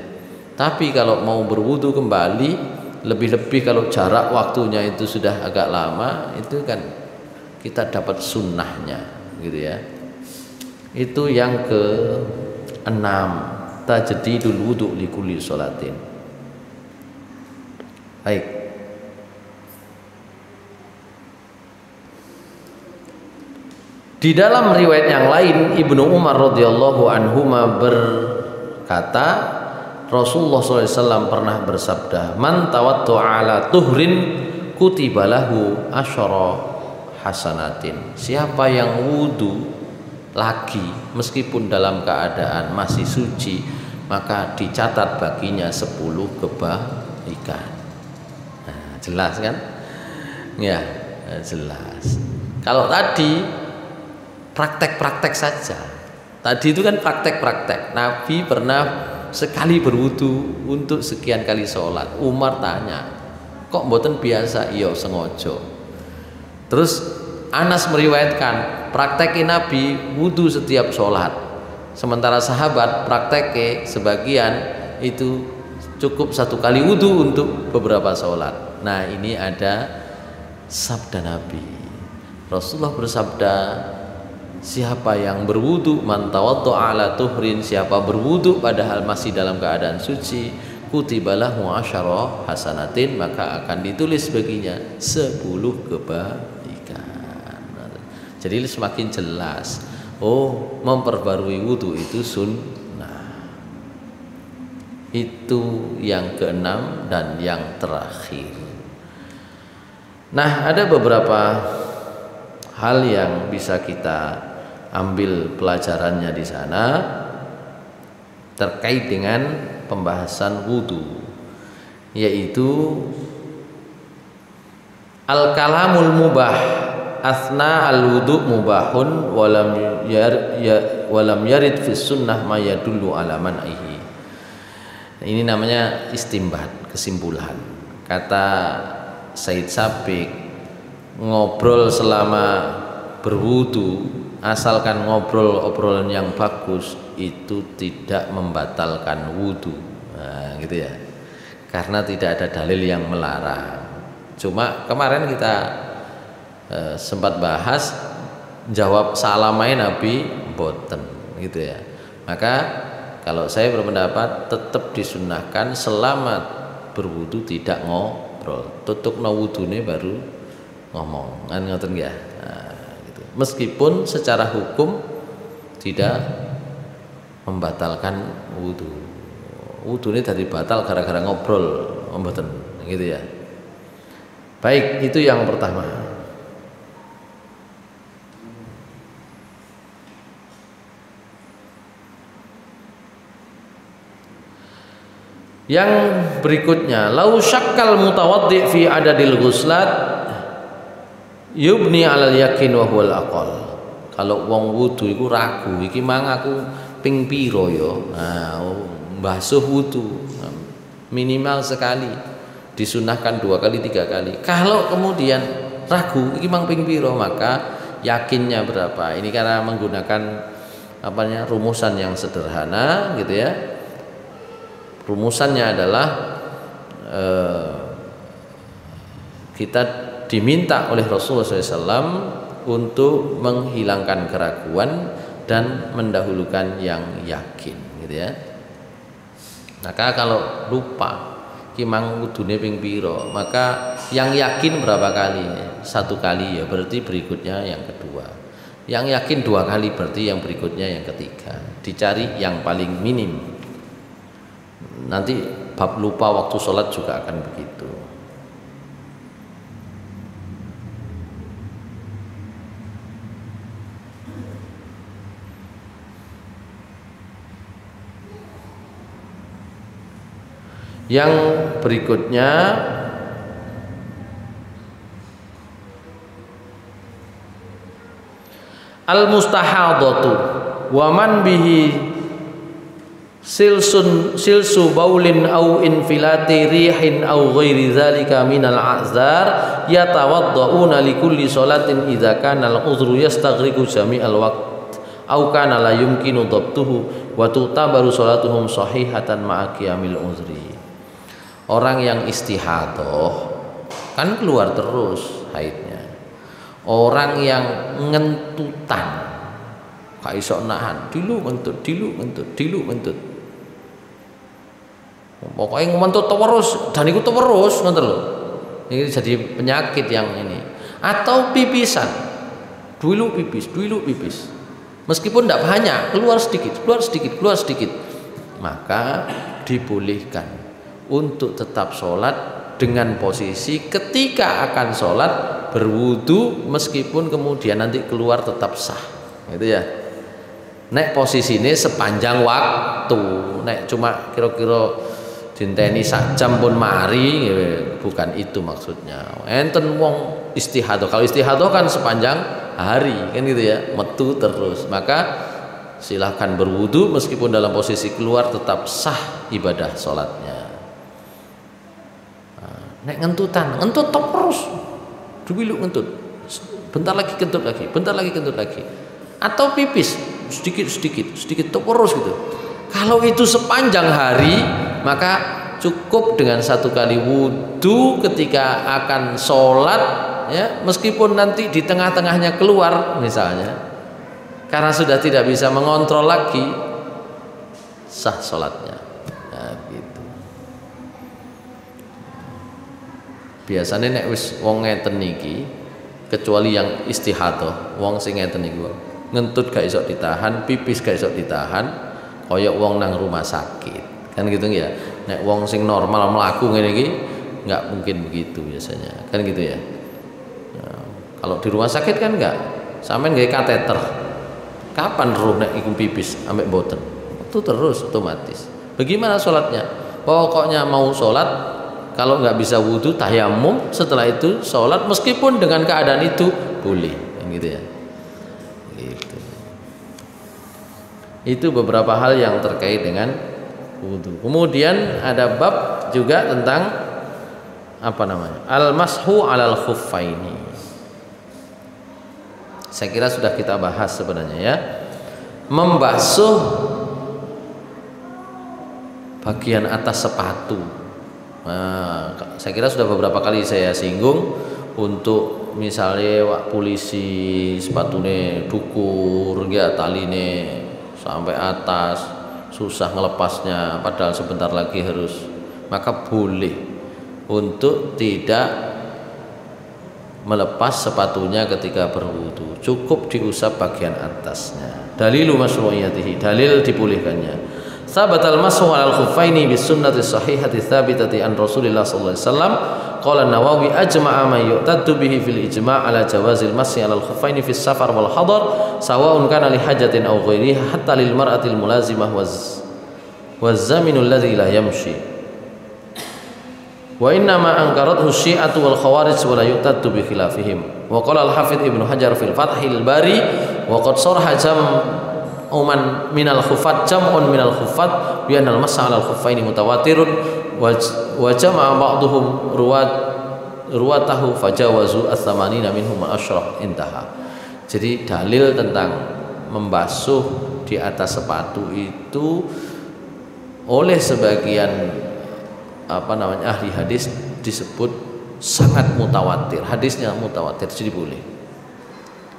Speaker 1: Tapi kalau mau berwudu kembali, lebih-lebih kalau jarak waktunya itu sudah agak lama, itu kan kita dapat sunnahnya, gitu ya. Itu yang ke-6. tajdidul wudu li kulli sholatin. Baik. Di dalam riwayat yang lain Ibnu Umar radhiyallahu anhuma berkata, Rasulullah SAW pernah bersabda, man tawaddu'a ala tuhrin kutiba lahu asyara hasanatin. Siapa yang wudu lagi meskipun dalam keadaan masih suci, maka dicatat baginya 10 kebaikan. Nah, jelas kan? Ya, jelas. Kalau tadi praktek-praktek saja. Tadi itu kan praktek-praktek. Nabi pernah sekali berwudu untuk sekian kali sholat. Umar tanya, kok mboten biasa? Iya, sengaja. Terus Anas meriwayatkan, praktek Nabi wudu setiap sholat. Sementara sahabat praktek sebagian itu cukup 1 kali wudu untuk beberapa sholat. Nah, ini ada sabda Nabi. Rasulullah bersabda, siapa yang berwudu, man tawaddu'a ala tuhrin, siapa berwudu padahal masih dalam keadaan suci, kutibalahu asyara hasanatin, maka akan ditulis baginya 10 kebaikan. Jadi semakin jelas, oh, memperbarui wudu itu sunnah. Itu yang keenam dan yang terakhir. Nah, ada beberapa hal yang bisa kita ambil pelajarannya di sana terkait dengan pembahasan wudu, yaitu al-kalamul mubah asna al-wudu mubahun walam yarid fi sunnah ma yadullu ala man'ihi. Ini namanya istimbat, kesimpulan. Kata Said Sabiq, ngobrol selama berwudu asalkan ngobrol obrolan yang bagus itu tidak membatalkan wudu. Nah, gitu ya. Karena tidak ada dalil yang melarang. Cuma kemarin kita sempat bahas jawab salamai Nabi boten, gitu ya. Maka kalau saya berpendapat tetap disunnahkan selama berwudu tidak ngobrol. Tutup no wudune baru ngomong, kan ngoten ya. Nah, gitu. Meskipun secara hukum tidak membatalkan wudu. Wudu ini tadi batal gara-gara ngobrol, mboten, gitu ya. Baik, itu yang pertama. Yang berikutnya, lau syakkal mutawaddi fi adadil ghuslat yubni alal yakin wa huwal aqal. Kalau wong wudu iku ragu, iki mang aku ping pira ya. Nah, basuh wudu minimal sekali, disunahkan 2 kali 3 kali. Kalau kemudian ragu iki mang ping pira, maka yakinnya berapa. Ini karena menggunakan rumusan yang sederhana, gitu ya. Rumusannya adalah kita diminta oleh Rasulullah SAW untuk menghilangkan keraguan dan mendahulukan yang yakin, gitu ya. Maka kalau lupa kimang wudune ping pira, maka yang yakin berapa kali? 1 kali, ya berarti berikutnya yang kedua. Yang yakin 2 kali, berarti yang berikutnya yang ketiga. Dicari yang paling minim. Nanti bab lupa waktu sholat juga akan begitu. Yang berikutnya al-mustahadatu wa man bihi silsu baulin au infilati rihin au ghairi dzalika minal a'zar yatawaddauna likulli sholatin idza kana al-uzru yastaghriqu jami'al waqt au kana la yumkinu dhabtuhu wa tutabaru sholatuhum sahihatan ma'a qiyamil uzri. Orang yang istihadah kan keluar terus haidnya. Orang yang ngentutan gak iso nahan, dilu ngentut. Pokoknya ngentut terus dan itu terus ngoten lho. Ini jadi penyakit yang ini. Atau pipisan. Dulu pipis. Meskipun tidak banyak, keluar sedikit. Maka dibolehkan untuk tetap sholat dengan posisi ketika akan sholat berwudu, meskipun kemudian nanti keluar tetap sah, gitu ya. Nek posisi ini sepanjang waktu, nek cuma kira-kira dinteni sak jam pun mari, bukan itu maksudnya. Enten wong istihadah, kalau istihadah kan sepanjang hari kan gitu ya, metu terus. Maka silahkan berwudu meskipun dalam posisi keluar tetap sah ibadah sholatnya. Nek ngentut terus, dulu ngentut, bentar lagi kentut lagi, atau pipis sedikit terus gitu. Kalau itu sepanjang hari, maka cukup dengan satu kali wudu ketika akan sholat, ya, meskipun nanti di tengah-tengahnya keluar misalnya, karena sudah tidak bisa mengontrol lagi, sah sholatnya. Nah, gitu. Biasanya nek wis wong ngeten niki, kecuali yang istihadah, wong sing ngeten niki, ngentut gak iso ditahan, pipis gak iso ditahan, koyok wong nang rumah sakit, kan gitu ya. Nek wong sing normal melaku ngene iki nggak mungkin begitu biasanya, kan gitu ya. Nah, kalau di rumah sakit kan nggak, sampean gawe kateter, kapan roh nek iku pipis ambek boten, itu terus otomatis. Bagaimana sholatnya? Pokoknya mau sholat, kalau nggak bisa wudu tayamum, setelah itu sholat meskipun dengan keadaan itu boleh, kan gitu ya. Gitu. Itu beberapa hal yang terkait dengan wudu. Kemudian ada bab juga tentang apa namanya? Al-mashu 'alal khuffaini. Saya kira sudah kita bahas sebenarnya ya. Membasuh bagian atas sepatu. Nah, saya kira sudah beberapa kali saya singgung, untuk misalnya wak polisi sepatune dukur ya, taline sampai atas, susah ngelepasnya padahal sebentar lagi harus, maka boleh untuk tidak melepas sepatunya ketika berwudu, cukup diusap bagian atasnya. Dalilu masyru'iyatihi, dalil dibolehkannya. Sabatal mashu 'alal khuffaini bis sunnati sahihati tsabitati an Rasulillah sallallahu alaihi wasallam. Qala An-Nawawi ajma'a man yu'taddu bihi fil ijma' ala jawazil masyi 'alal khuffaini fis safar wal hadar sawa'un kana li hajatin aw ghairiha hatta lil mar'atil mulazimah waz zaminul ladzi la yamshi. Wa inna ma ankarathu syi'atu wal khawarij wa la yu'taddu bi khilafihim. Wa qala al-Hafidz Ibnu Hajar fil Fathil Bari wa qad sarha jam'un minal khuffat jam'un minal khuffat bi anna al-mas'a 'alal khuffaini mutawatirun wa jama'a ba'dhum ruwatahu fajawazu ats-tsamanina minhum al-ashraf intaha. Jadi dalil tentang membasuh di atas sepatu itu oleh sebagian ahli hadis disebut sangat mutawatir, hadisnya mutawatir, jadi boleh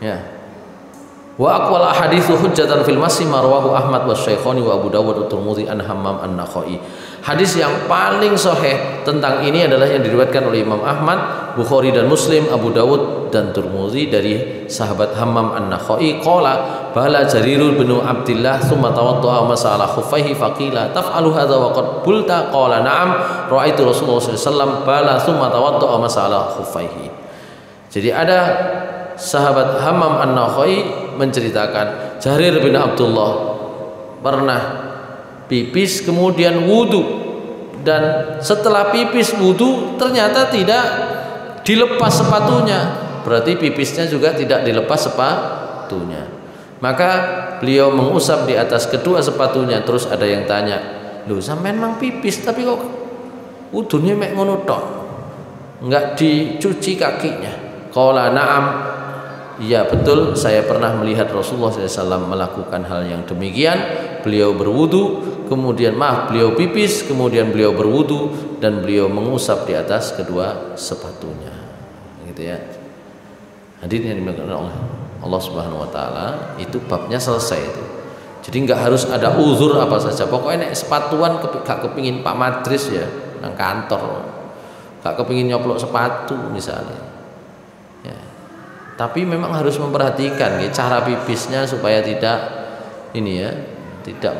Speaker 1: ya. Wa aqwal ahaditsu hujjatan fil masih marwahu Ahmad wa Syaikhani wa Abu Dawud wa Tirmidzi an Hammam an-Nakhai. Hadis yang paling sahih tentang ini adalah yang diriwayatkan oleh Imam Ahmad, Bukhari dan Muslim, Abu Dawud dan Tirmidzi dari sahabat Hammam an-Nakhai qala bala Jarir bin Abdullah thumma tawaddaa masala khuffaihi faqila taf'alu hadza wa qad bulta qala na'am ra'aitu Rasulullah sallallahu alaihi wasallam bala thumma tawaddaa masala khuffaihi. Jadi ada sahabat Hammam an-Nakhai menceritakan Jarir bin Abdullah pernah pipis kemudian wudu, dan setelah pipis wudu ternyata tidak dilepas sepatunya, berarti pipisnya juga tidak dilepas sepatunya. Maka beliau mengusap di atas kedua sepatunya. Terus ada yang tanya, loh sampean mang pipis tapi kok wudunya mek ngono tok, enggak dicuci kakinya? Qala na'am, iya betul, saya pernah melihat Rasulullah SAW melakukan hal yang demikian. Beliau berwudu, kemudian beliau pipis, kemudian beliau berwudu, dan beliau mengusap di atas kedua sepatunya, gitu ya. Hadirin yang dimuliakan oleh Allah Subhanahu Wa Taala, itu babnya selesai itu. Jadi nggak harus ada uzur apa saja. Pokoknya nek sepatuan gak kepingin Pak Madris ya nang kantor, gak kepingin nyoplok sepatu misalnya. Ya. Tapi memang harus memperhatikan ya, cara pipisnya supaya tidak ini ya, tidak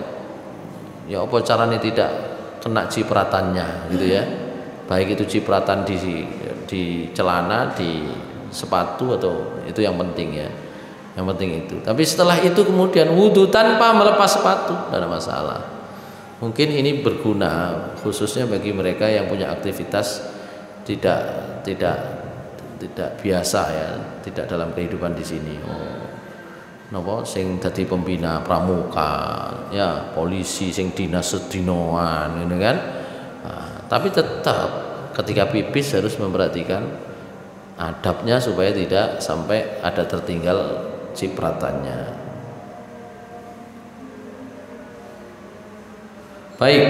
Speaker 1: ya apa caranya tidak kena cipratannya gitu ya. Baik itu cipratan di celana, di sepatu atau itu yang penting ya. Yang penting itu. Tapi setelah itu kemudian wudu tanpa melepas sepatu, tidak ada masalah. Mungkin ini berguna khususnya bagi mereka yang punya aktivitas tidak biasa ya, tidak dalam kehidupan di sini. Napa sing dadi pembina pramuka, ya polisi sing dinas sedinoan gitu kan. Nah, tapi tetap ketika pipis harus memperhatikan adabnya supaya tidak sampai ada tertinggal cipratannya. Baik,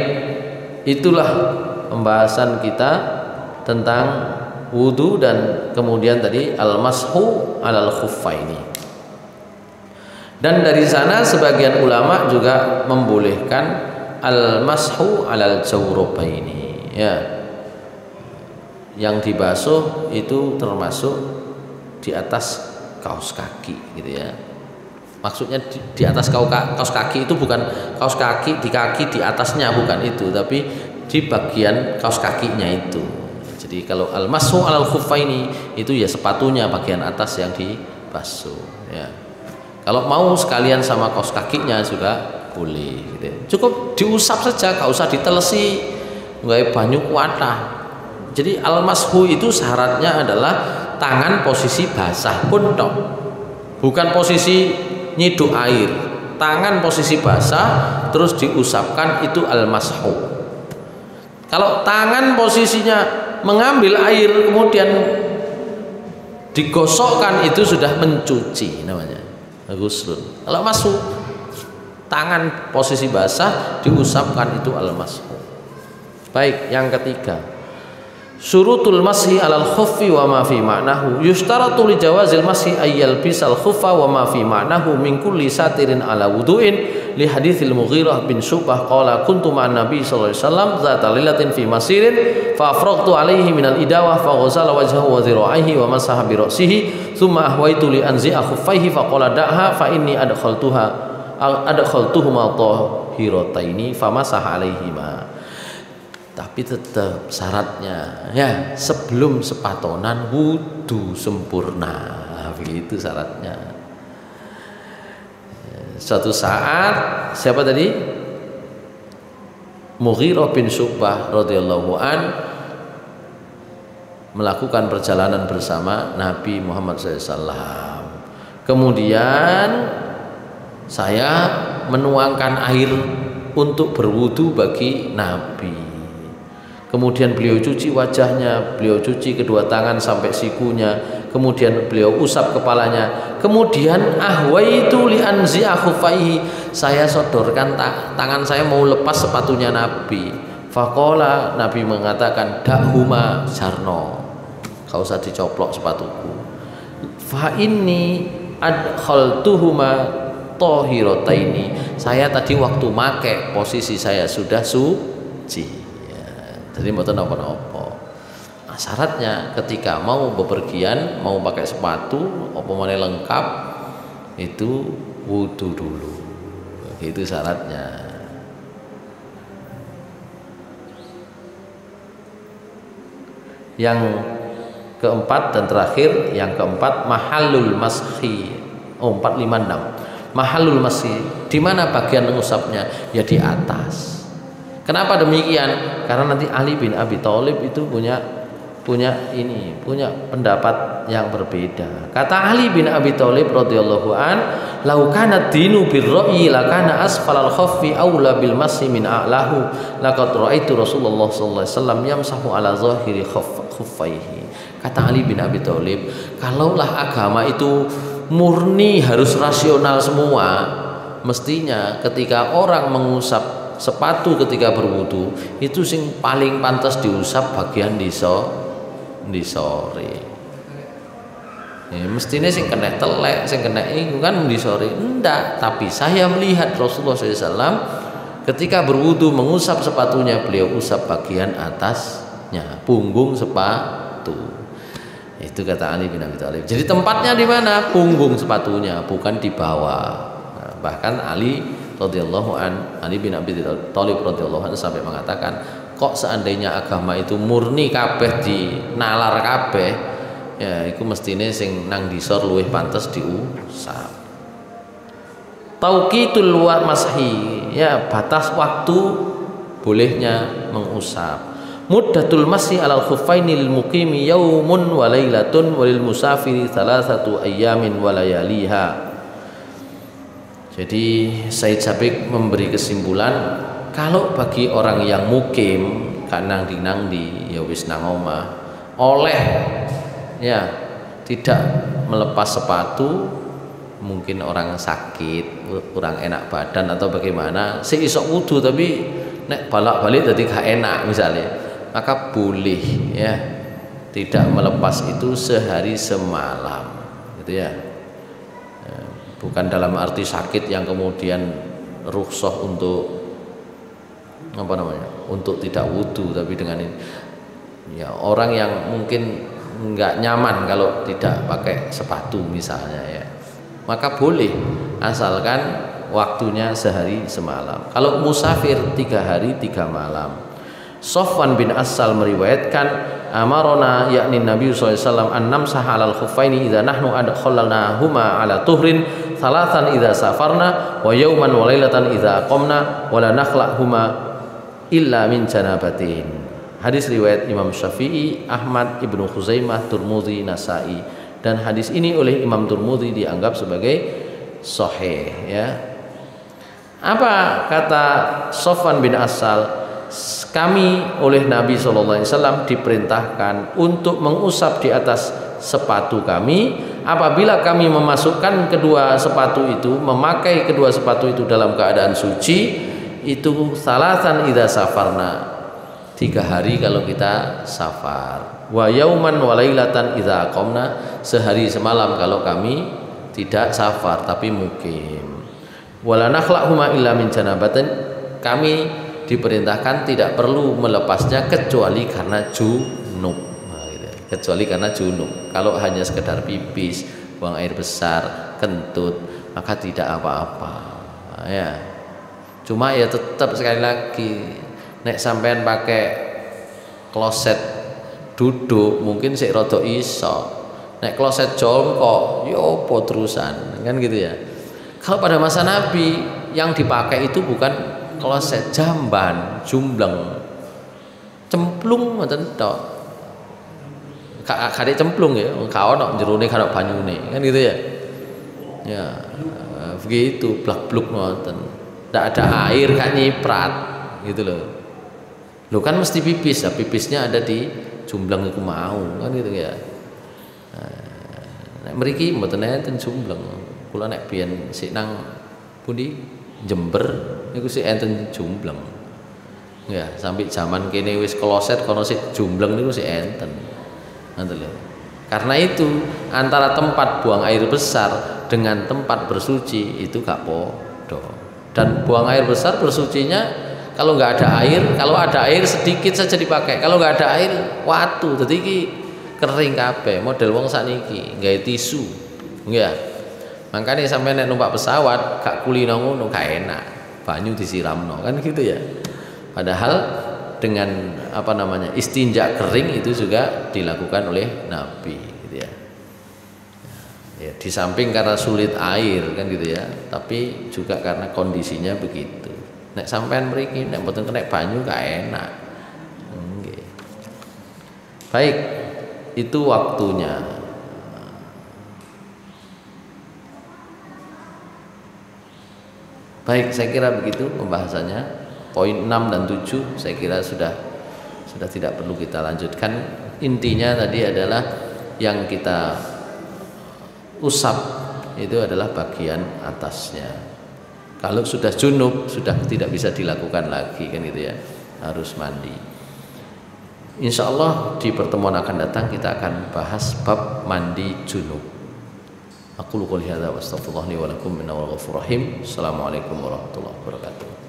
Speaker 1: itulah pembahasan kita tentang wudu dan kemudian tadi al-mashu alal khuffaini. Dan dari sana sebagian ulama juga membolehkan al-mashu alal jawrabaini ya. Yang dibasuh itu termasuk di atas kaos kaki gitu ya. Maksudnya di atas kaos kaki itu bukan kaos kaki di atasnya, bukan itu, tapi di bagian kaos kakinya itu. Jadi kalau al-mashu alal khuffaini itu ya sepatunya bagian atas yang dibasuh ya. Kalau mau sekalian sama kaos kakinya juga boleh gitu ya. Cukup diusap saja, gak usah ditelesi nggak banyu kuatah. Jadi al-mashu itu syaratnya adalah tangan posisi basah pun toh, bukan posisi nyiduk air. Tangan posisi basah terus diusapkan itu al-mashu. Kalau tangan posisinya mengambil air kemudian digosokkan itu sudah mencuci namanya ghuslun. Kalau mashu tangan posisi basah diusapkan itu al-mashu. Baik, yang ketiga, syurutul mashi alal khuffi wa ma fi ma'nahu. Yustaratu li jawazil mashi ayyal bisal khuffa wa ma fi ma'nahu min kulli satirin ala wudu'in li haditsil Mughirah bin Syu'bah qala kuntu ma'an nabi sallallahu alaihi wasallam zata lilatin fi masirin fa afraqtu alaihi minal idawah fa ghasala wajhahu wa dhira'ihi wa masaha bi ra'sihi thumma ahwaitu li anzi'a khuffaihi fa qala da'ha fa inni adkhaltuhuma tahirataini fa masaha alaihima. Tapi tetap syaratnya ya sebelum sepatonan wudu sempurna, begitu syaratnya. Suatu saat siapa tadi? Mughirah bin Syu'bah radhiyallahu an melakukan perjalanan bersama Nabi Muhammad SAW. Kemudian saya menuangkan air untuk berwudu bagi Nabi. Kemudian beliau cuci wajahnya, beliau cuci kedua tangan sampai sikunya, kemudian beliau usap kepalanya, kemudian ahwaitu li anzi'a khuffaihi, saya sodorkan tangan saya mau lepas sepatunya Nabi. Faqala, Nabi mengatakan da'huma jarno, kau usah dicoplok sepatuku. Fa inni adkhaltuhuma tahirataini, saya tadi waktu make posisi saya sudah suci. Jadi mboten napa-napa. Nah, syaratnya ketika mau bepergian, mau pakai sepatu, apa meneh lengkap, itu wudu dulu. Itu syaratnya. Yang keempat dan terakhir, yang keempat mahallul mashi. 456. Mahallul mashi, di mana bagian mengusapnya? Ya di atas. Kenapa demikian? Karena nanti Ali bin Abi Thalib itu punya pendapat yang berbeda. Kata Ali bin Abi Thalib radhiyallahu an, "Lau kana dinu birra'yi lakana asfalal khaffi aula bil masyi min a'lahu. Laqad ra'aitu Rasulullah sallallahu alaihi wasallam yamsahu ala zahiri khuffaihi." Kata Ali bin Abi Thalib, kalaulah agama itu murni harus rasional semua, mestinya ketika orang mengusap sepatu ketika berwudu itu sing paling pantas diusap bagian di sore. Mestinya sing kena telek, sing kena iku kan mendisori. Enggak, tapi saya melihat Rasulullah SAW ketika berwudu mengusap sepatunya, beliau usap bagian atasnya, punggung sepatu. Itu kata Ali bin Abi Thalib. Jadi tempatnya di mana? Punggung sepatunya, bukan di bawah. Nah, bahkan Ali bin Abi Thalib radhiyallahu anhu sampai mengatakan, kok seandainya agama itu murni kabeh di nalar kabeh, ya iku mestine sing nang disor luwih pantes diusap. Tauqitul mashi, ya batas waktu bolehnya mengusap. Muddatul masih alal khuffaini lil muqimi yaumun wa lailatun walil musafiri thalathatu ayyamin wa layaliha. Jadi Said Sabiq memberi kesimpulan, kalau bagi orang yang mukim kan nang di ya wis nang omah, oleh ya tidak melepas sepatu, mungkin orang sakit, kurang enak badan atau bagaimana, si isok wudu tapi nek balak-balik tadi gak enak misalnya, maka boleh ya tidak melepas itu sehari semalam gitu ya. Bukan dalam arti sakit yang kemudian rukhsah untuk apa namanya, untuk tidak wudu, tapi dengan ini ya orang yang mungkin nggak nyaman kalau tidak pakai sepatu misalnya ya, maka boleh asalkan waktunya sehari semalam. Kalau musafir 3 hari 3 malam. Sofwan bin Asal meriwayatkan, amarona yakni Nabi SAW an namsah alal khuffaini idza nahnu adkhalnahuma ala tuhrin thalathan idza safarna wa yawman wa lailatan idza qamna wa la nakhlahuma illa min janabatin. Hadis riwayat Imam Syafi'i, Ahmad, Ibnu Khuzaimah, Turmudzi, Nasai, dan hadis ini oleh Imam Turmudzi dianggap sebagai sahih ya. Apa kata Sofwan bin Asal? Kami oleh Nabi SAW diperintahkan untuk mengusap di atas sepatu kami apabila kami memasukkan kedua sepatu itu, memakai kedua sepatu itu dalam keadaan suci, itu salasan idza safarna, 3 hari kalau kita safar, wa yauman wa lailatan idza aqamna, sehari semalam kalau kami tidak safar tapi mukim, wala nakhlahuma illa min janabatin, kami diperintahkan tidak perlu melepasnya kecuali karena junub. Nah, gitu. Kecuali karena junub. Kalau hanya sekedar pipis, buang air besar, kentut, maka tidak apa-apa. Nah, ya. Cuma ya tetap sekali lagi, nek sampean pakai kloset duduk mungkin sik rada iso. Nek kloset jongkok, yo apa terusan, kan gitu ya. Kalau pada masa Nabi yang dipakai itu bukan kloset, jamban, jumbleng, cemplung ngoten tok. Kadek cemplung ya, gak ono jerone karo banyune, kan gitu ya. Ya, begitu blak-bluk ngoten. Ndak ada air kan nyiprat gitu loh. Lo kan mesti pipis, ya pipisnya ada di jumbleng iku mau, kan gitu ya. Nek mriki mboten enten jumbleng. Kula nek biyen sik nang pundi Jember niku sik enten jumbleng. Ya, sampai zaman kene wis kloset kono sik jumbleng niku sik enten. Ngoten lho. Karena itu antara tempat buang air besar dengan tempat bersuci itu gak podo. Dan buang air besar bersucinya kalau nggak ada air, kalau ada air sedikit saja dipakai. Kalau nggak ada air, watu. Dadi iki kering kabeh. Model wong sakniki nggawe tisu. Nggih. Makanya sampai nek numpak pesawat gak kulino ngono gak enak, banyu disiramno kan gitu ya. Padahal dengan apa namanya istinja kering itu juga dilakukan oleh Nabi gitu ya. Ya di samping karena sulit air kan gitu ya, tapi juga karena kondisinya begitu. Nek sampean mriki nek mboten kena banyu gak enak. Nggih. Baik, itu waktunya. Baik, saya kira begitu pembahasannya. Poin 6 dan 7 saya kira sudah tidak perlu kita lanjutkan. Intinya tadi adalah yang kita usap itu adalah bagian atasnya. Kalau sudah junub sudah tidak bisa dilakukan lagi kan gitu ya. Harus mandi. Insya Allah di pertemuan akan datang kita akan bahas bab mandi junub. Aku qouli hadza wa astaghfirullah li wa lakum innahu ghafurur rahim. Assalamualaikum warahmatullahi wabarakatuh.